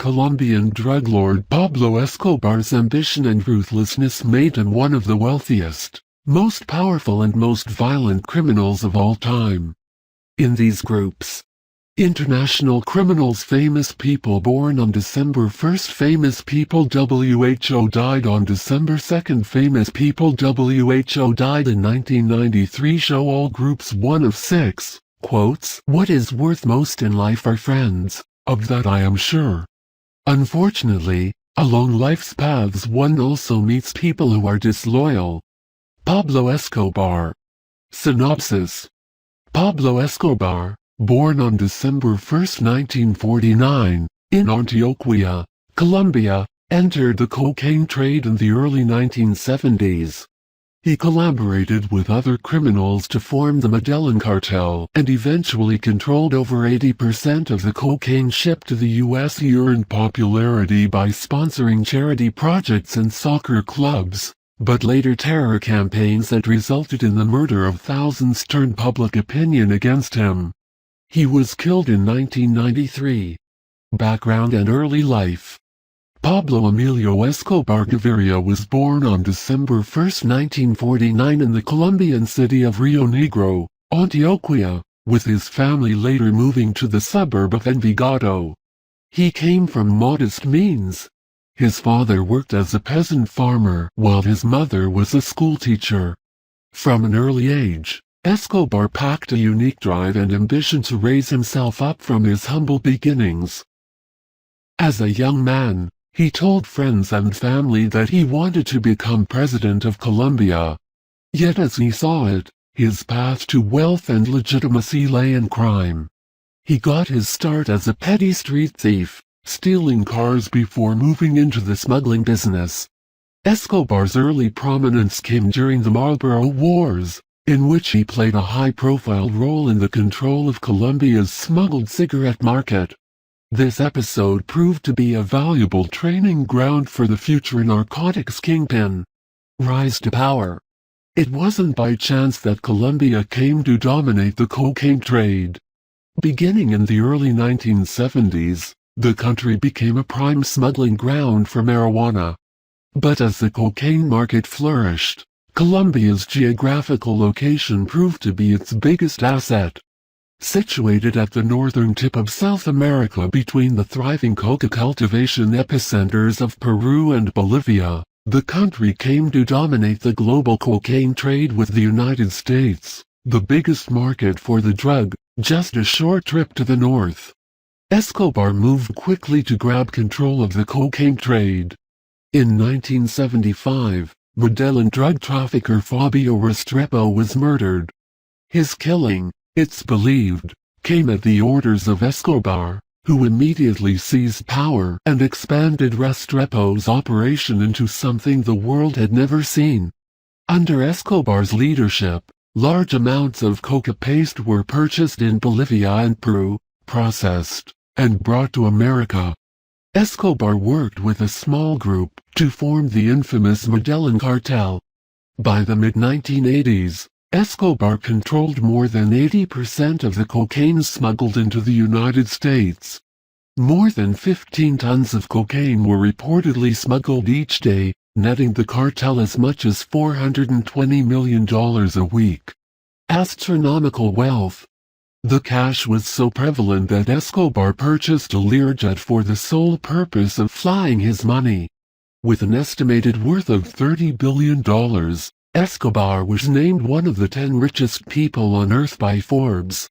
Colombian drug lord Pablo Escobar's ambition and ruthlessness made him one of the wealthiest, most powerful and most violent criminals of all time. In these groups, international criminals, famous people born on December 1st, famous people WHO died on December 2nd, famous people WHO died in 1993, show all groups 1 of 6. Quotes, "What is worth most in life are friends, of that I am sure. Unfortunately, along life's paths one also meets people who are disloyal." Pablo Escobar. Synopsis. Pablo Escobar, born on December 1, 1949, in Antioquia, Colombia, entered the cocaine trade in the early 1970s. He collaborated with other criminals to form the Medellin cartel and eventually controlled over 80% of the cocaine shipped to the U.S. He earned popularity by sponsoring charity projects and soccer clubs, but later terror campaigns that resulted in the murder of thousands turned public opinion against him. He was killed in 1993. Background and early life. Pablo Emilio Escobar Gaviria was born on December 1, 1949 in the Colombian city of Rio Negro, Antioquia, with his family later moving to the suburb of Envigado. He came from modest means. His father worked as a peasant farmer while his mother was a schoolteacher. From an early age, Escobar packed a unique drive and ambition to raise himself up from his humble beginnings. As a young man, he told friends and family that he wanted to become president of Colombia. Yet as he saw it, his path to wealth and legitimacy lay in crime. He got his start as a petty street thief, stealing cars before moving into the smuggling business. Escobar's early prominence came during the Marlboro Wars, in which he played a high-profile role in the control of Colombia's smuggled cigarette market. This episode proved to be a valuable training ground for the future narcotics kingpin. Rise to power. It wasn't by chance that Colombia came to dominate the cocaine trade. Beginning in the early 1970s, the country became a prime smuggling ground for marijuana. But as the cocaine market flourished, Colombia's geographical location proved to be its biggest asset. Situated at the northern tip of South America between the thriving coca cultivation epicenters of Peru and Bolivia, the country came to dominate the global cocaine trade, with the United States, the biggest market for the drug, just a short trip to the north. Escobar moved quickly to grab control of the cocaine trade. In 1975, Medellin drug trafficker Fabio Restrepo was murdered. His killing, it's believed, came at the orders of Escobar, who immediately seized power and expanded Restrepo's operation into something the world had never seen. Under Escobar's leadership, large amounts of coca paste were purchased in Bolivia and Peru, processed, and brought to America. Escobar worked with a small group to form the infamous Medellin cartel. By the mid-1980s, Escobar controlled more than 80% of the cocaine smuggled into the United States. More than 15 tons of cocaine were reportedly smuggled each day, netting the cartel as much as $420 million a week. Astronomical wealth. The cash was so prevalent that Escobar purchased a Learjet for the sole purpose of flying his money. With an estimated worth of $30 billion, Escobar was named one of the 10 richest people on Earth by Forbes.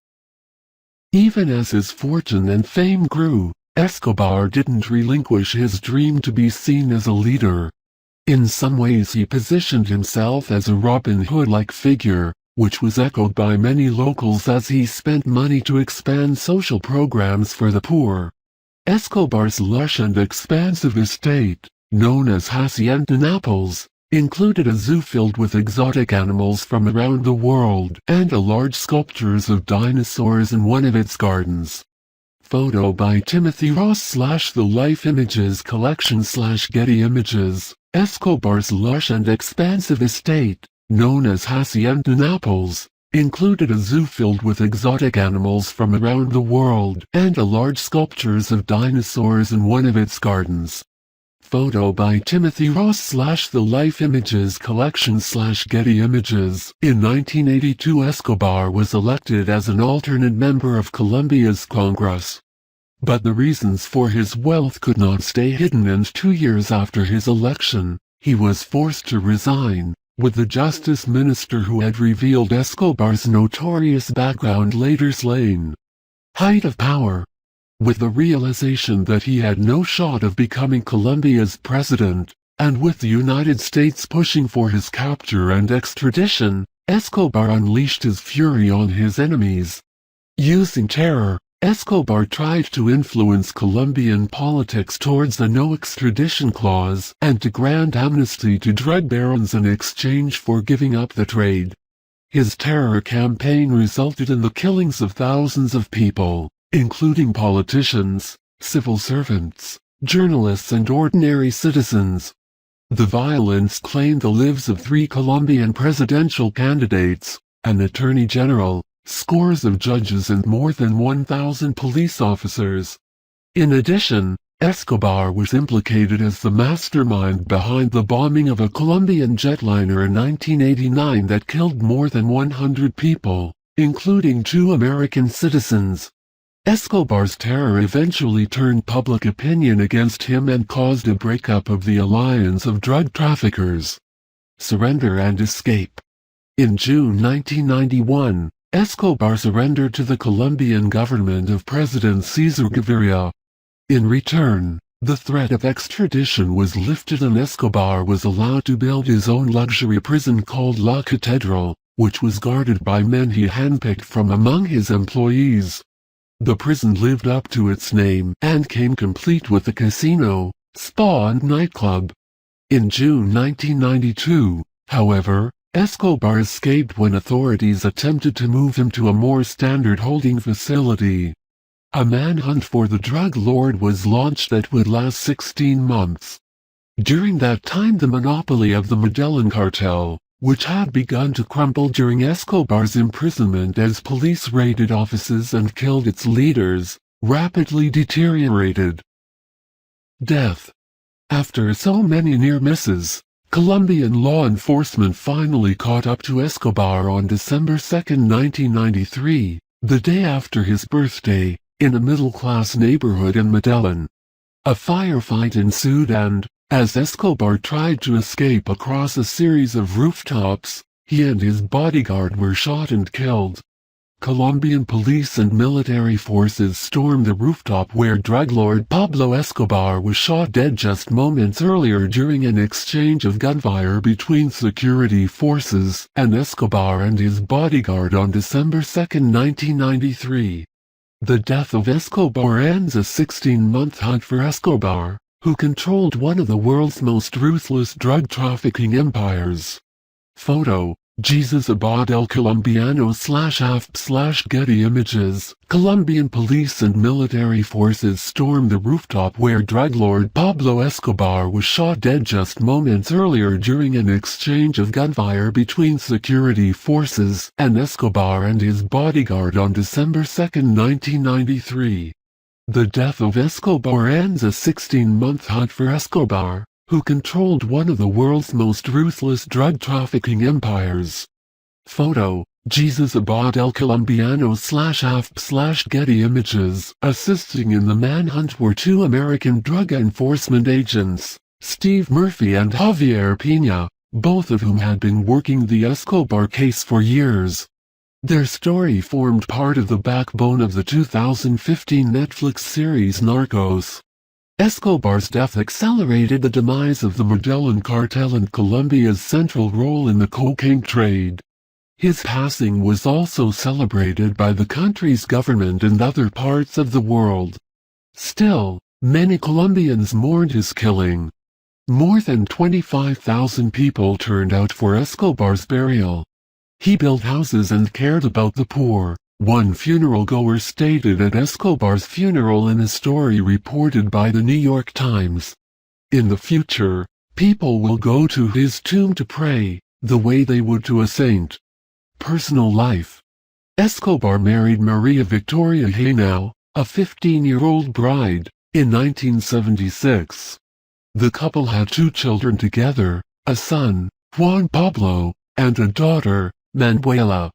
Even as his fortune and fame grew, Escobar didn't relinquish his dream to be seen as a leader. In some ways he positioned himself as a Robin Hood-like figure, which was echoed by many locals as he spent money to expand social programs for the poor. Escobar's lush and expansive estate, known as Hacienda Naples, included a zoo filled with exotic animals from around the world and a large sculptures of dinosaurs in one of its gardens. Photo by Timothy Ross / The Life Images Collection / Getty Images. Escobar's lush and expansive estate, known as Hacienda Naples, included a zoo filled with exotic animals from around the world and a large sculptures of dinosaurs in one of its gardens. Photo by Timothy Ross / The Life Images Collection / Getty Images. In 1982, Escobar was elected as an alternate member of Colombia's Congress. But the reasons for his wealth could not stay hidden, and 2 years after his election, he was forced to resign, with the justice minister who had revealed Escobar's notorious background later slain. Height of power. With the realization that he had no shot of becoming Colombia's president, and with the United States pushing for his capture and extradition, Escobar unleashed his fury on his enemies. Using terror, Escobar tried to influence Colombian politics towards a no-extradition clause and to grant amnesty to drug barons in exchange for giving up the trade. His terror campaign resulted in the killings of thousands of people, including politicians, civil servants, journalists and ordinary citizens. The violence claimed the lives of 3 Colombian presidential candidates, an attorney general, scores of judges and more than 1,000 police officers. In addition, Escobar was implicated as the mastermind behind the bombing of a Colombian jetliner in 1989 that killed more than 100 people, including 2 American citizens. Escobar's terror eventually turned public opinion against him and caused a breakup of the alliance of drug traffickers. Surrender and escape. In June 1991, Escobar surrendered to the Colombian government of President César Gaviria. In return, the threat of extradition was lifted and Escobar was allowed to build his own luxury prison called La Catedral, which was guarded by men he handpicked from among his employees. The prison lived up to its name and came complete with a casino, spa and nightclub. In June 1992, however, Escobar escaped when authorities attempted to move him to a more standard holding facility. A manhunt for the drug lord was launched that would last 16 months. During that time, the monopoly of the Medellin cartel, which had begun to crumble during Escobar's imprisonment as police raided offices and killed its leaders, rapidly deteriorated. Death. After so many near misses, Colombian law enforcement finally caught up to Escobar on December 2, 1993, the day after his birthday, in a middle-class neighborhood in Medellin. A firefight ensued and, as Escobar tried to escape across a series of rooftops, he and his bodyguard were shot and killed. Colombian police and military forces stormed the rooftop where drug lord Pablo Escobar was shot dead just moments earlier during an exchange of gunfire between security forces and Escobar and his bodyguard on December 2, 1993. The death of Escobar ends a 16-month hunt for Escobar, who controlled one of the world's most ruthless drug trafficking empires. Photo: Jesus Abad el Colombiano /AFP Getty Images. Colombian police and military forces stormed the rooftop where drug lord Pablo Escobar was shot dead just moments earlier during an exchange of gunfire between security forces and Escobar and his bodyguard on December 2, 1993. The death of Escobar ends a 16-month hunt for Escobar, who controlled one of the world's most ruthless drug trafficking empires. Photo: Jesus Abad el Colombiano /AFP Getty Images. Assisting in the manhunt were 2 American drug enforcement agents, Steve Murphy and Javier Pina, both of whom had been working the Escobar case for years. Their story formed part of the backbone of the 2015 Netflix series Narcos. Escobar's death accelerated the demise of the Medellin cartel and Colombia's central role in the cocaine trade. His passing was also celebrated by the country's government and other parts of the world. Still, many Colombians mourned his killing. More than 25,000 people turned out for Escobar's burial. He built houses and cared about the poor, one funeral goer stated at Escobar's funeral in a story reported by the New York Times. In the future, people will go to his tomb to pray, the way they would to a saint. Personal life. Escobar married Maria Victoria Henao, a 15-year-old bride, in 1976. The couple had 2 children together, a son, Juan Pablo, and a daughter, Manuela.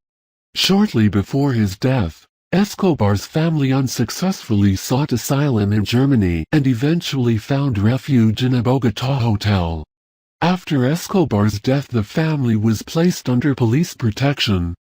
Shortly before his death, Escobar's family unsuccessfully sought asylum in Germany and eventually found refuge in a Bogotá hotel. After Escobar's death, the family was placed under police protection.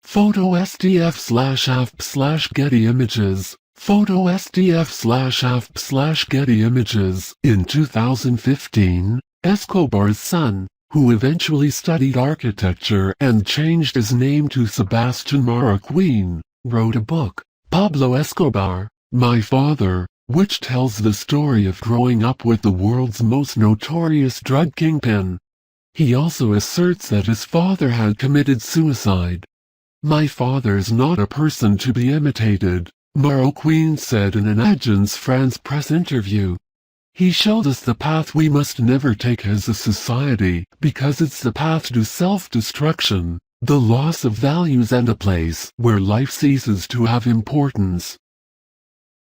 Photo SDF/AFP/Getty Images. Photo SDF/AFP/Getty Images. In 2015, Escobar's son, who eventually studied architecture and changed his name to Sebastian Marroquin, wrote a book, Pablo Escobar, My Father, which tells the story of growing up with the world's most notorious drug kingpin. He also asserts that his father had committed suicide. My father's not a person to be imitated, Marroquin said in an Agence France press interview. He showed us the path we must never take as a society, because it's the path to self-destruction, the loss of values and a place where life ceases to have importance.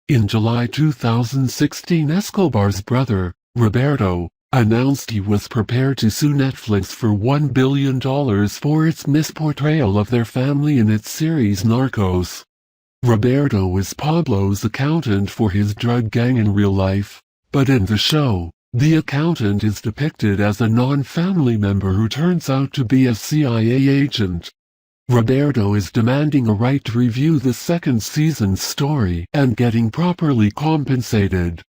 In July 2016, Escobar's brother, Roberto, announced he was prepared to sue Netflix for $1 billion for its misportrayal of their family in its series Narcos. Roberto is Pablo's accountant for his drug gang in real life, but in the show, the accountant is depicted as a non-family member who turns out to be a CIA agent. Roberto is demanding a right to review the second season's story and getting properly compensated.